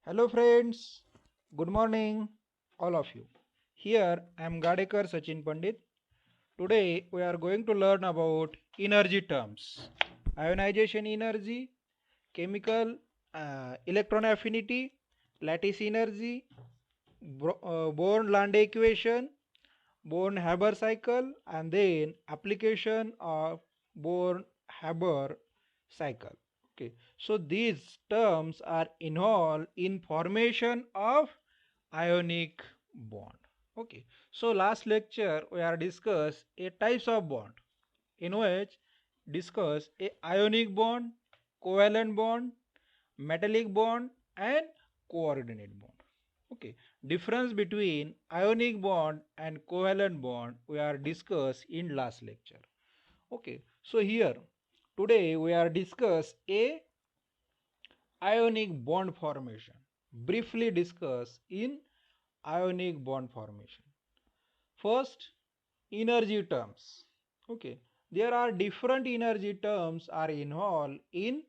Hello friends, good morning all of you. Here I am Gadekar Sachin Pandit. Today we are going to learn about energy terms. Ionization energy, chemical electron affinity, lattice energy, Born-Lande equation, Born-Haber cycle, and then application of Born-Haber cycle. Okay, so these terms are involved in formation of ionic bond. Okay, so last lecture we are discuss a types of bond in which discuss a ionic bond, covalent bond, metallic bond, and coordinate bond. Okay, difference between ionic bond and covalent bond we are discussed in last lecture. Okay, so here today we are discuss a ionic bond formation. Briefly discuss in ionic bond formation. First, energy terms. Okay, there are different energy terms are involved in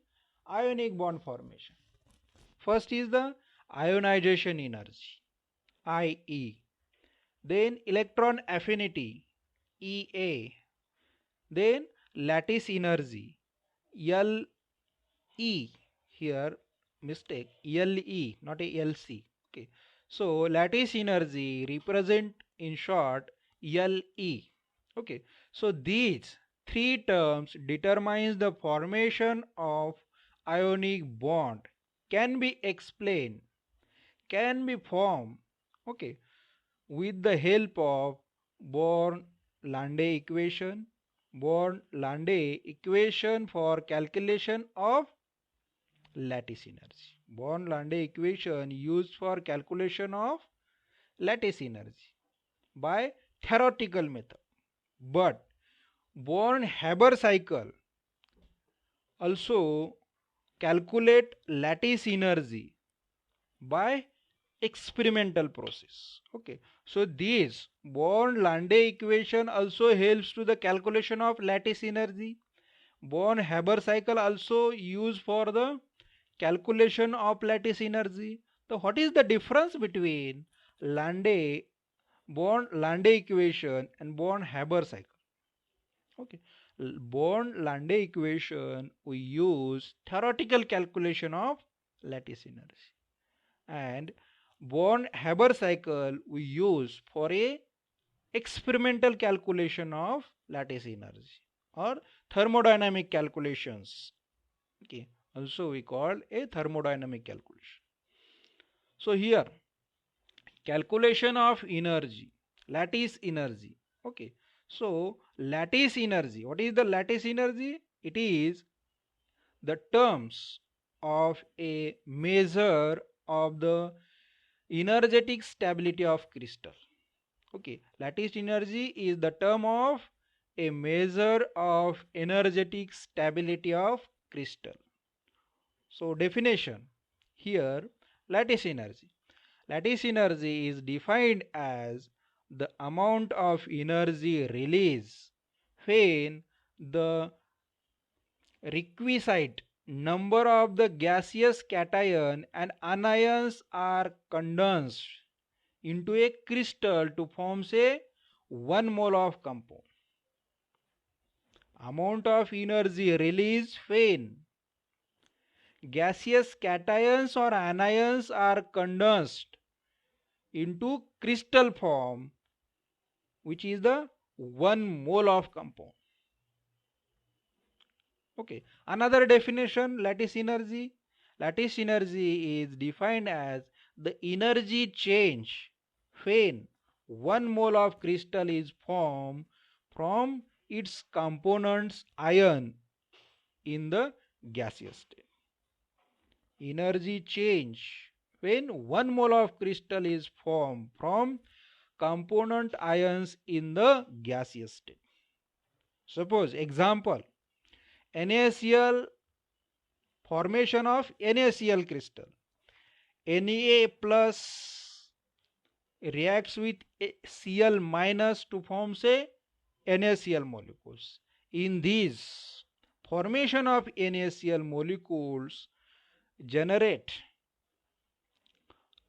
ionic bond formation. First is the ionization energy, IE. Then electron affinity, EA. Then lattice energy, LE. Here mistake, LE, not a LC. Okay. So lattice energy represent in short LE. Okay. So these three terms determines the formation of ionic bond, can be explained, can be formed, okay, with the help of Born-Lande equation. Born-Lande equation for calculation of lattice energy. Born-Lande equation used for calculation of lattice energy by theoretical method. But Born-Haber cycle also calculate lattice energy by experimental process. Okay, so this Born-Lande equation also helps to the calculation of lattice energy. Born-Haber cycle also used for the calculation of lattice energy. So what is the difference between Lande Born-Lande equation and Born-Haber cycle? Okay, Born-Lande equation we use theoretical calculation of lattice energy, and Born-Haber cycle we use for a experimental calculation of lattice energy or thermodynamic calculations. Okay, also we call a thermodynamic calculation. So here calculation of energy, lattice energy. Okay, so lattice energy, what is the lattice energy? It is the terms of a measure of the energetic stability of crystal. Okay, lattice energy is the term of a measure of energetic stability of crystal. So definition here, lattice energy. Lattice energy is defined as the amount of energy released when the requisite number of the gaseous cation and anions are condensed into a crystal to form say 1 mole of compound. Amount of energy released when gaseous cations or anions are condensed into crystal form, which is the 1 mole of compound. Okay, another definition, lattice energy. Lattice energy is defined as the energy change when 1 mole of crystal is formed from its components ion in the gaseous state. Energy change when 1 mole of crystal is formed from component ions in the gaseous state. Suppose example, NaCl, formation of NaCl crystal. Na plus reacts with Cl minus to form say NaCl molecules. In these formation of NaCl molecules generate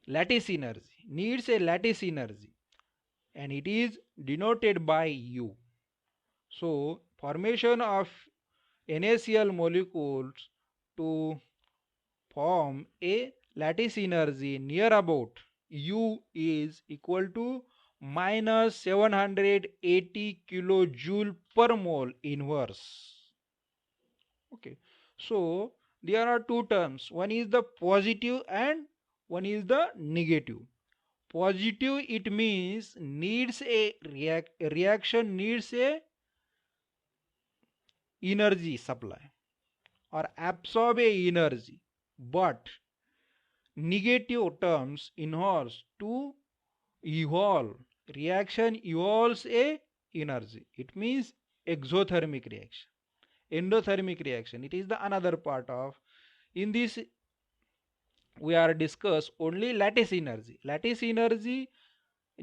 lattice energy, needs a lattice energy, and it is denoted by U. So formation of NaCl molecules to form a lattice energy near about U is equal to minus 780 kilojoule per mole inverse. Okay, so there are two terms, one is the positive and one is the negative. Positive, it means needs a reaction needs a energy supply or absorb a energy, but negative terms involves to evolve, reaction evolves a energy, it means exothermic reaction, endothermic reaction, it is the another part of. In this we are discuss only lattice energy. Lattice energy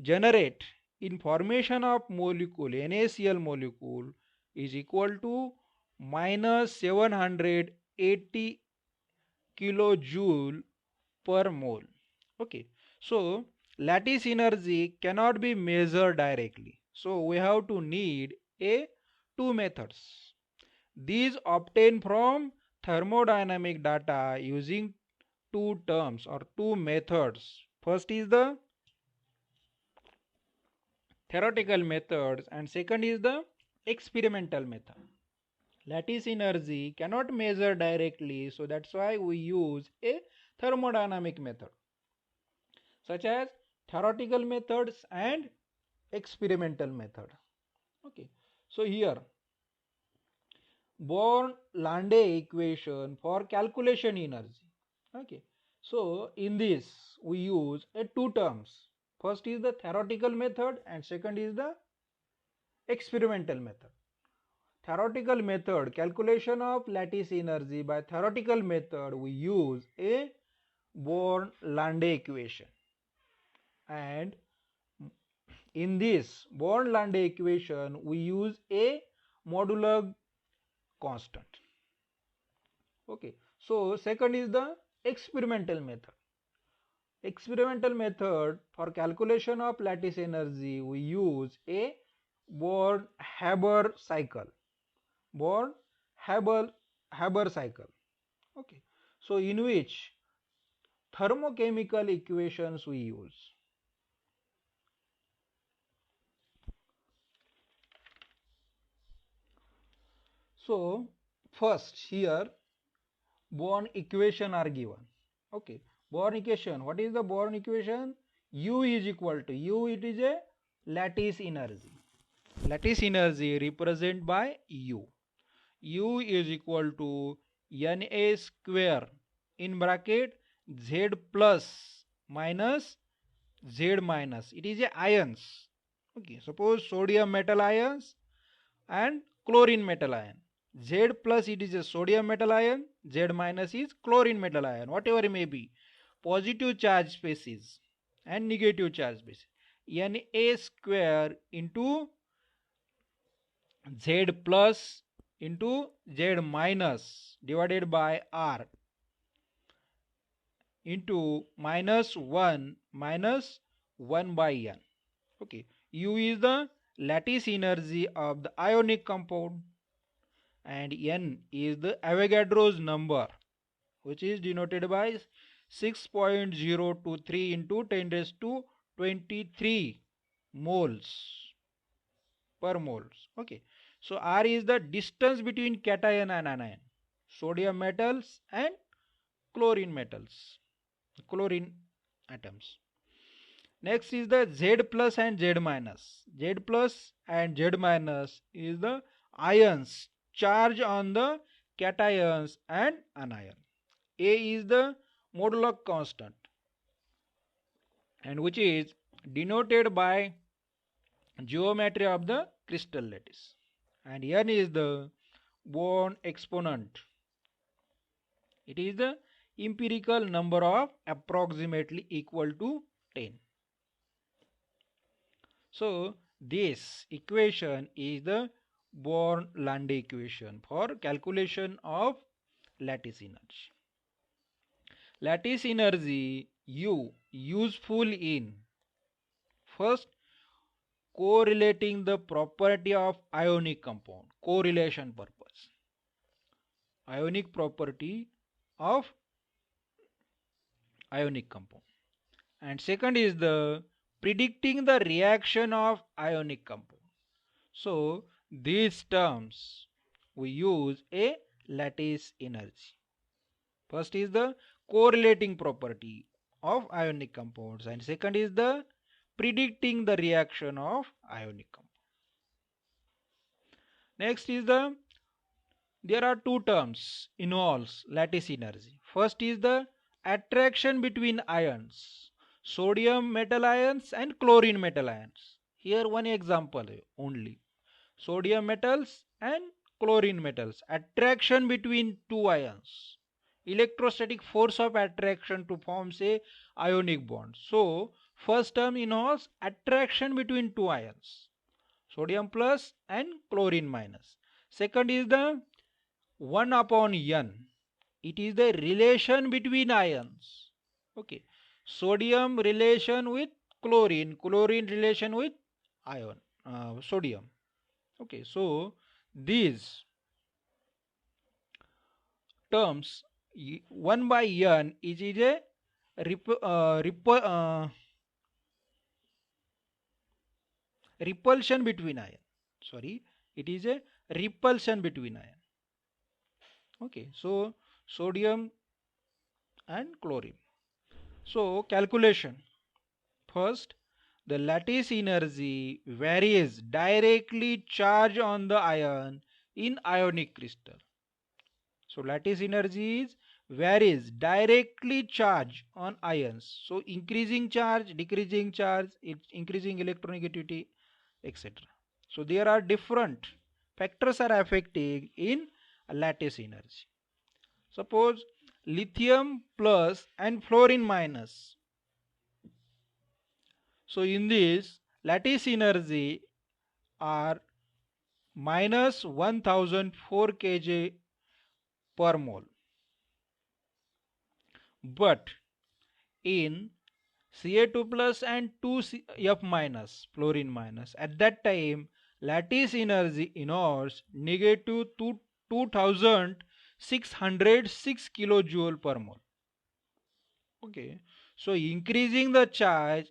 generate in formation of molecule NaCl molecule is equal to minus 780 kilojoule per mole. Okay, so lattice energy cannot be measured directly, so we have to need a two methods. These obtained from thermodynamic data using two terms or two methods. First is the theoretical methods and second is the experimental method. Lattice energy cannot measure directly, so that's why we use a thermodynamic method, such as theoretical methods and experimental method. Okay, so here Born-Lande equation for calculation energy. Okay, so in this we use a two terms. First is the theoretical method and second is the experimental method. Theoretical method, calculation of lattice energy by theoretical method, we use a Born-Lande equation, and in this Born-Lande equation we use a modular constant. Okay, so second is the experimental method. Experimental method for calculation of lattice energy we use a Born-Haber cycle. Born-Haber cycle. Okay, so in which thermochemical equations we use. So first here Born equation are given. Okay, Born equation, what is the Born equation? U is equal to U, it is a lattice energy. Lattice energy represented by U. U is equal to Na square in bracket Z plus minus Z minus. It is a ions. Okay, suppose sodium metal ions and chlorine metal ion. Z plus it is a sodium metal ion, Z minus is chlorine metal ion, whatever it may be. Positive charge species and negative charge species. Na square into Z plus into Z minus divided by R into minus 1 by N. Okay, U is the lattice energy of the ionic compound and N is the Avogadro's number, which is denoted by 6.023 into 10 raised to 23 moles per moles. Okay, so R is the distance between cation and anion, sodium metals and chlorine metals, chlorine atoms. Next is the Z plus and Z minus. Z plus and Z minus is the ions charge on the cations and anion. A is the modular constant and which is denoted by geometry of the crystal lattice, and N is the Born exponent. It is the empirical number of approximately equal to 10. So this equation is the Born-Lande equation for calculation of lattice energy. Lattice energy useful in first correlating the property of ionic compound, correlation purpose, ionic property of ionic compound. And second is the predicting the reaction of ionic compound. So these terms we use a lattice energy. First is the correlating property of ionic compounds, and second is the predicting the reaction of ionic compound. Next is there are two terms involves lattice energy. First is the attraction between ions, sodium metal ions and chlorine metal ions. Here one example only, sodium metals and chlorine metals, attraction between two ions, electrostatic force of attraction to form a ionic bond. So first term involves attraction between two ions, sodium plus and chlorine minus. Second is the 1 upon n, it is the relation between ions. Okay, sodium relation with chlorine, chlorine relation with ion, sodium. Okay, so these terms 1 by n is a repulsion between ion. Sorry, it is a repulsion between ion. Okay, so sodium and chlorine. So calculation. First, the lattice energy varies directly charge on the ion in ionic crystal. So lattice energy varies directly charge on ions. So increasing charge, decreasing charge, increasing electronegativity, etc. So there are different factors are affecting in lattice energy. Suppose lithium plus and fluorine minus. So in this lattice energy are minus 1004 kJ per mole. But in Ca2 plus and 2F minus, fluorine minus, at that time lattice energy involves negative 2606 kilojoule per mole. Okay, so increasing the charge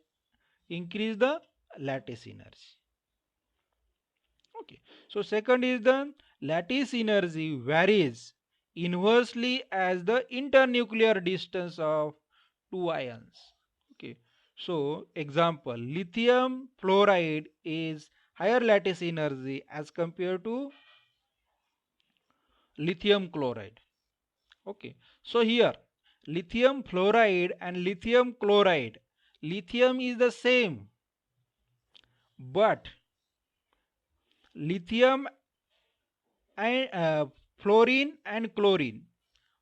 increase the lattice energy. Okay, so second is the lattice energy varies inversely as the internuclear distance of two ions. Okay, so example, lithium fluoride is higher lattice energy as compared to lithium chloride. Okay, so here lithium fluoride and lithium chloride, lithium is the same, but lithium and fluorine and chlorine,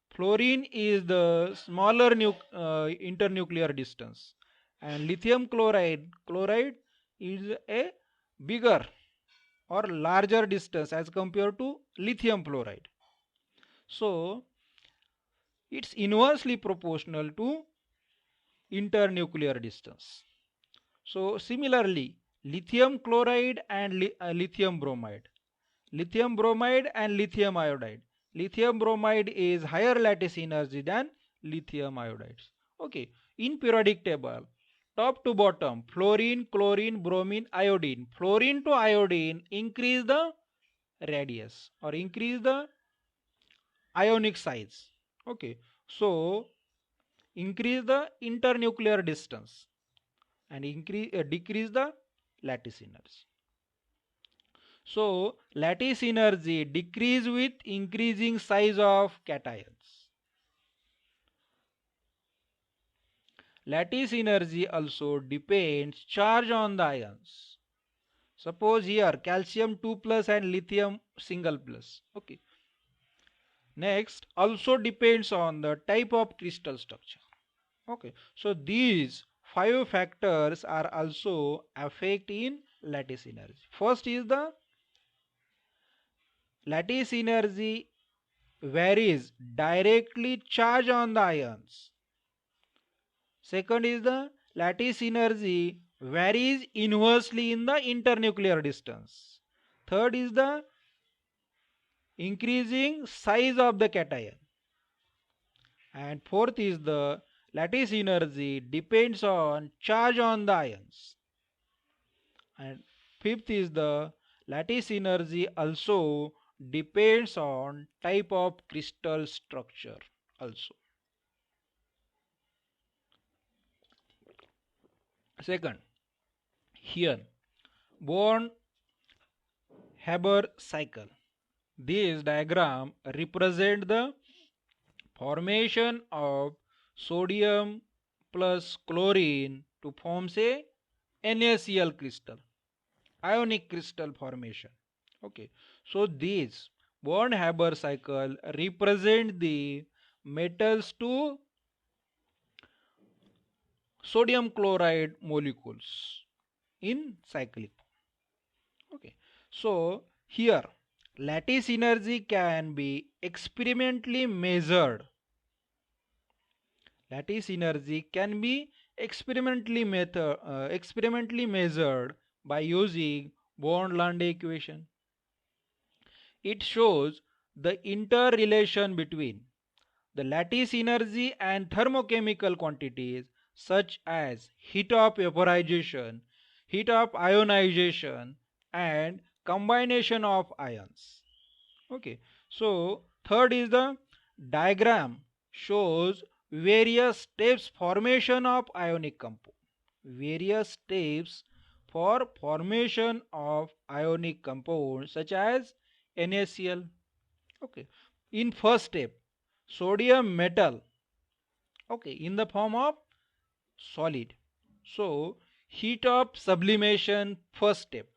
fluorine is the smaller internuclear distance, and lithium chloride is a bigger or larger distance as compared to lithium fluoride. So it's inversely proportional to internuclear distance. So similarly, lithium chloride and lithium bromide, lithium bromide and lithium iodide, lithium bromide is higher lattice energy than lithium iodides. Okay, in periodic table, top to bottom, fluorine, chlorine, bromine, iodine, fluorine to iodine increase the radius or increase the ionic size. Okay, so increase the internuclear distance and decrease the lattice energy. So lattice energy decrease with increasing size of cations. Lattice energy also depends charge on the ions. Suppose here calcium 2 plus and lithium single plus. Okay. Next also depends on the type of crystal structure. Okay. So these five factors are also affect in lattice energy. First is the lattice energy varies directly charge on the ions. Second is the lattice energy varies inversely in the internuclear distance. Third is the increasing size of the cation. And fourth is the lattice energy depends on charge on the ions. And fifth is the lattice energy also depends on type of crystal structure also. Second, here Born Haber cycle. This diagram represent the formation of sodium plus chlorine to form a NaCl crystal, ionic crystal formation. Okay, so this Born Haber cycle represent the metals to sodium chloride molecules in cyclic. Okay, so here lattice energy can be experimentally measured. Lattice energy can be experimentally measured by using Born-Lande equation. It shows the interrelation between the lattice energy and thermochemical quantities such as heat of vaporization, heat of ionization, and combination of ions. Okay, so third is the diagram shows various steps formation of ionic compound. Various steps for formation of ionic compound such as NaCl. Okay, in first step, sodium metal. Okay, in the form of solid. So heat of sublimation first step.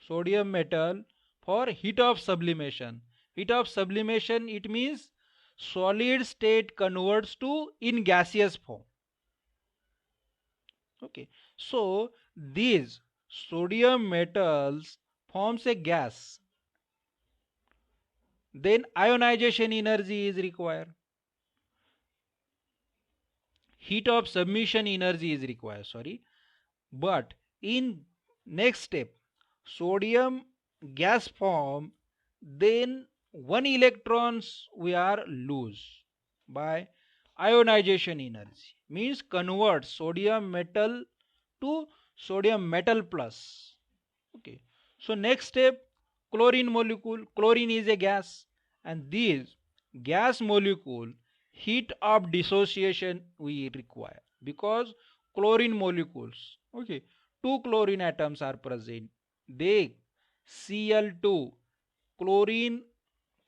Sodium metal for heat of sublimation. Heat of sublimation, it means solid state converts to in gaseous form. Okay, so these sodium metals forms a gas. Then ionization energy is required. Heat of submission energy is required, sorry. But in next step, sodium gas form, then one electrons we are lose by ionization energy, means convert sodium metal to sodium metal plus. Okay, so next step, chlorine molecule. Chlorine is a gas, and this gas molecule heat of dissociation we require, because chlorine molecules, okay, two chlorine atoms are present, they Cl2 chlorine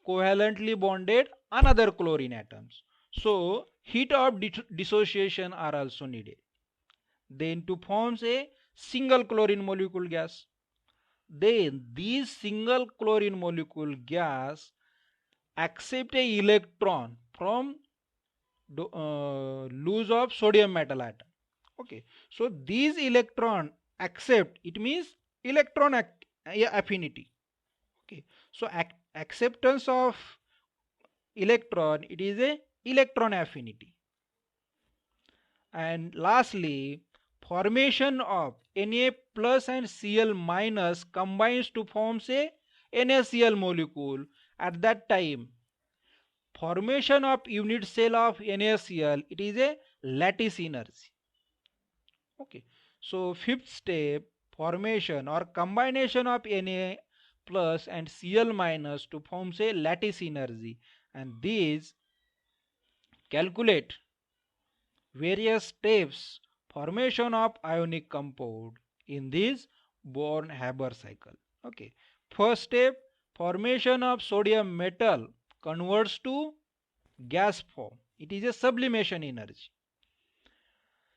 covalently bonded another chlorine atoms, so heat of dissociation are also needed, then to forms a single chlorine molecule gas. Then this single chlorine molecule gas accept a electron from loose of sodium metal atom. Okay, so these electron accept, it means electron affinity. Okay, so acceptance of electron, it is a electron affinity. And lastly, formation of Na plus and Cl minus combines to form a NaCl molecule. At that time, formation of unit cell of NaCl, it is a lattice energy. Okay, so fifth step, formation or combination of Na plus and Cl minus to form a lattice energy, and these calculate various steps formation of ionic compound in this Born Haber cycle. Okay, first step, formation of sodium metal converts to gas form, it is a sublimation energy,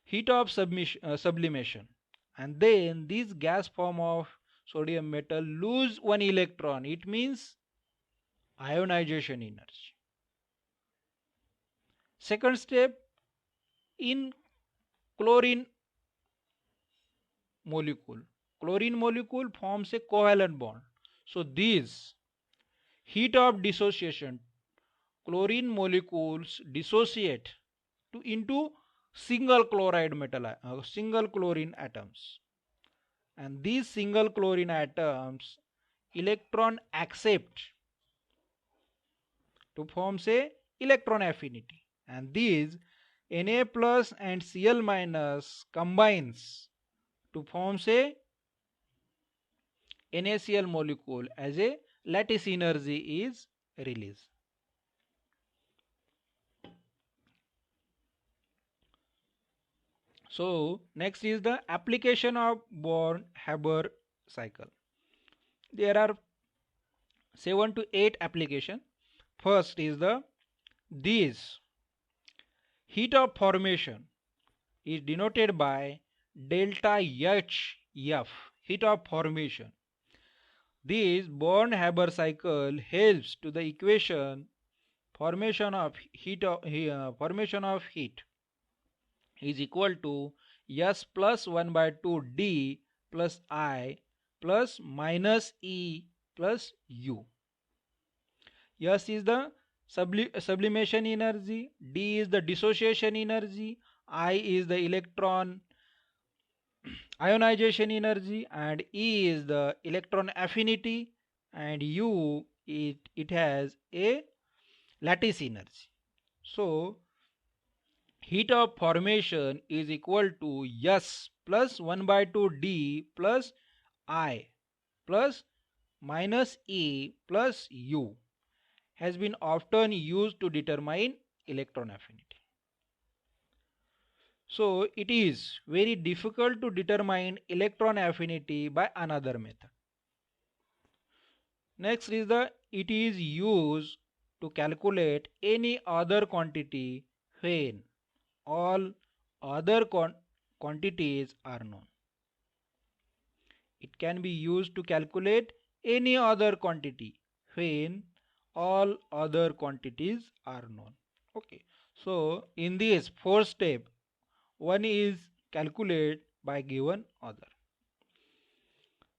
heat of sublimation, and then this gas form of sodium metal lose one electron, it means ionization energy. Second step, in chlorine molecule, chlorine molecule forms a covalent bond, so this heat of dissociation, chlorine molecules dissociate into single chloride single chlorine atoms, and these single chlorine atoms electron accept to form say electron affinity, and these Na plus and Cl minus combines to form say NaCl molecule as a lattice energy is released. So next is the application of Born-Haber cycle. There are 7 to 8 application. First is the this heat of formation is denoted by delta HF, heat of formation. This Born-Haber cycle helps to the equation formation of heat is equal to S plus 1 by 2 D plus I plus minus E plus U. S is the sublimation energy, D is the dissociation energy, I is the electron ionization energy, and E is the electron affinity, and U it has a lattice energy. So heat of formation is equal to S plus 1 by 2 D plus I plus minus E plus U has been often used to determine electron affinity. So it is very difficult to determine electron affinity by another method. Next is it is used to calculate any other quantity when all other quantities are known. It can be used to calculate any other quantity when all other quantities are known. Okay, so in this fourth step, one is calculated by given other.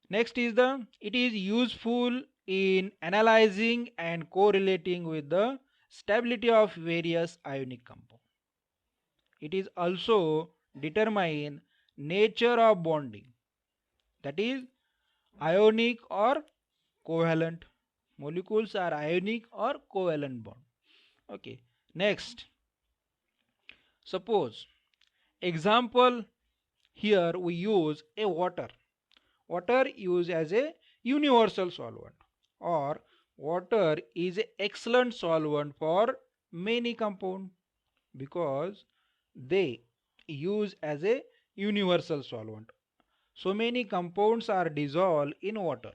Next is it is useful in analyzing and correlating with the stability of various ionic compounds. It is also determine nature of bonding, that is ionic or covalent. Molecules are ionic or covalent bond. Okay, next, suppose example, here we use a water used as a universal solvent, or water is an excellent solvent for many compounds because they use as a universal solvent. So many compounds are dissolved in water.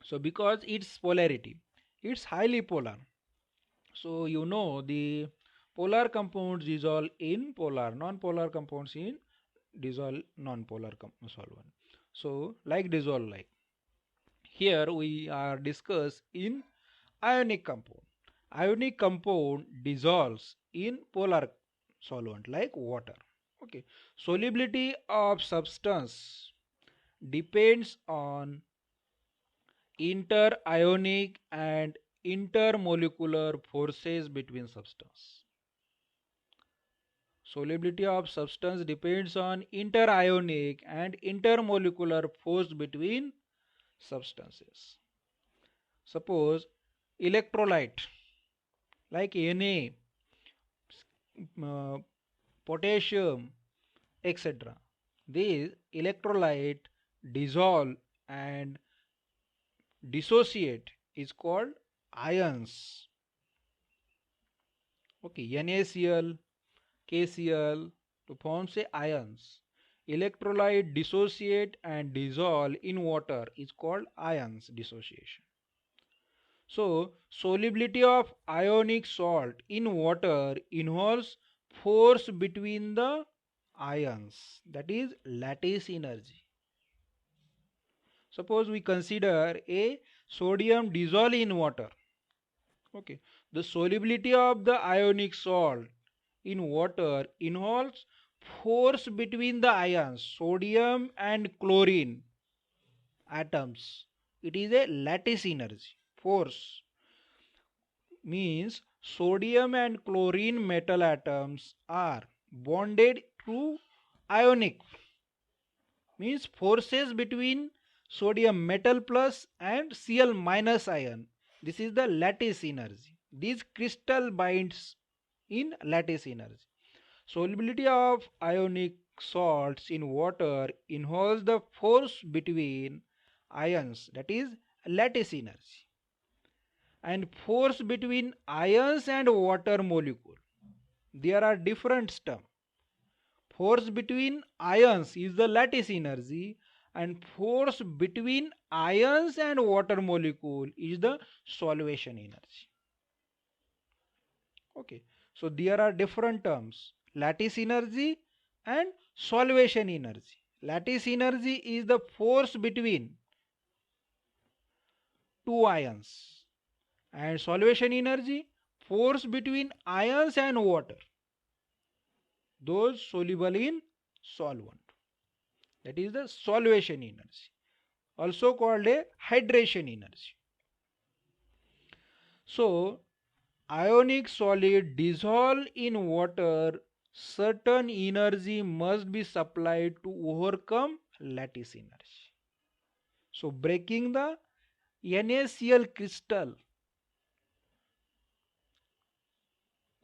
So because its polarity, it's highly polar. So you know the polar compounds dissolve in polar, non-polar compounds in dissolve non-polar solvent. So like dissolve like. Here we are discuss in ionic compound. Ionic compound dissolves in polar solvent like water. Okay. Solubility of substance depends on inter-ionic and intermolecular forces between substance. Solubility of substance depends on inter-ionic and intermolecular force between substances. Suppose electrolyte like Na, potassium, etc. These electrolyte dissolve and dissociate is called ions. Okay, NaCl, KCl to form say ions. Electrolyte dissociate and dissolve in water is called ions dissociation. So solubility of ionic salt in water involves force between the ions, that is lattice energy. Suppose we consider a sodium dissolved in water. Okay, the solubility of the ionic salt in water involves force between the ions sodium and chlorine atoms. It is a lattice energy. Force means sodium and chlorine metal atoms are bonded through ionic, means forces between sodium metal plus and Cl minus ion. This is the lattice energy. This crystal binds in lattice energy. Solubility of ionic salts in water involves the force between ions, that is lattice energy, and force between ions and water molecule. There are different terms. Force between ions is the lattice energy, and force between ions and water molecule is the solvation energy. Okay, so there are different terms: lattice energy and solvation energy. Lattice energy is the force between two ions, and solvation energy, force between ions and water, those soluble in solvent. That is the solvation energy, also called a hydration energy. So ionic solid dissolve in water, certain energy must be supplied to overcome lattice energy. So breaking the NaCl crystal.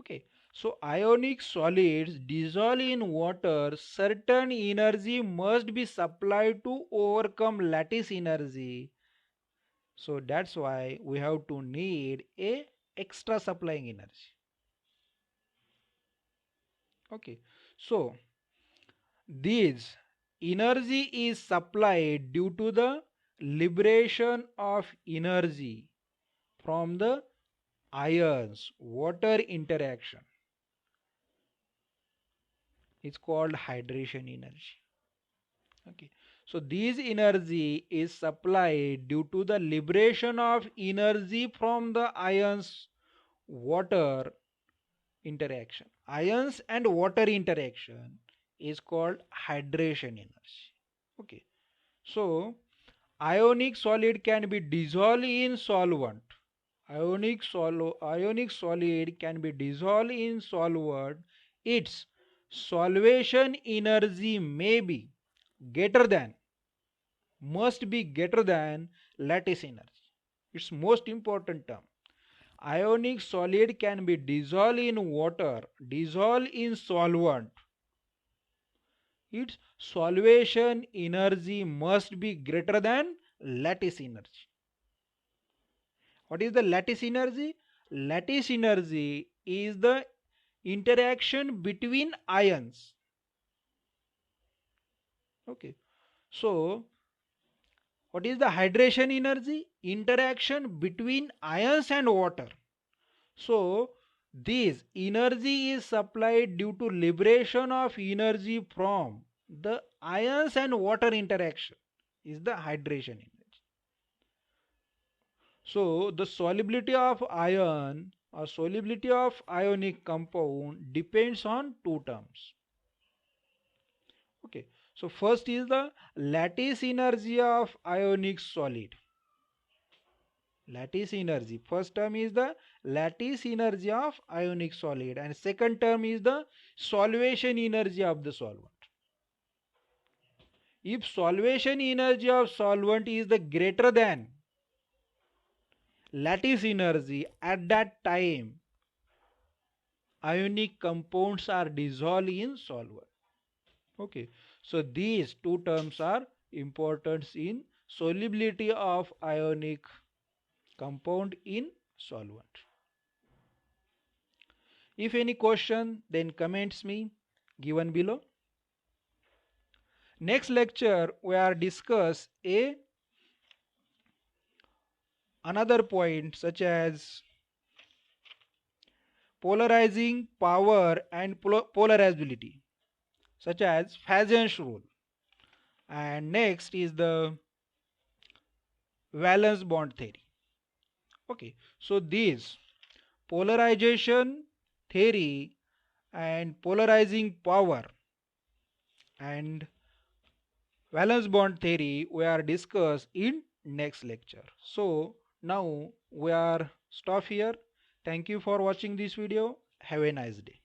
Okay. So ionic solids dissolve in water, certain energy must be supplied to overcome lattice energy. So that's why we have to need a extra supplying energy. Okay. So this energy is supplied due to the liberation of energy from the ions water interaction. It's called hydration energy. Okay, so this energy is supplied due to the liberation of energy from the ions water interaction. Ions and water interaction is called hydration energy. Okay, so ionic solid can be dissolved in solvent. Ionic solid can be dissolved in solvent. Its solvation energy may be greater than, must be greater than lattice energy. It's most important term. Ionic solid can be dissolved in water, dissolved in solvent. Its solvation energy must be greater than lattice energy. What is the lattice energy? Lattice energy is the interaction between ions. Okay. So, what is the hydration energy? Interaction between ions and water. So, this energy is supplied due to liberation of energy from the ions and water interaction is the hydration energy. So, the solubility of ion or solubility of ionic compound depends on two terms. Okay, so first is the lattice energy of ionic solid. Lattice energy. First term is the lattice energy of ionic solid, and second term is the solvation energy of the solvent. If solvation energy of solvent is the greater than lattice energy, at that time ionic compounds are dissolved in solvent. Okay, so these two terms are important in solubility of ionic compound in solvent. If any question, then comments me given below. Next lecture we are discuss a another point such as polarizing power and polarizability, such as Fajans rule, and next is the valence bond theory. Okay, so these polarization theory and polarizing power and valence bond theory we are discuss in next lecture. So now we are stop here. Thank you for watching this video. Have a nice day.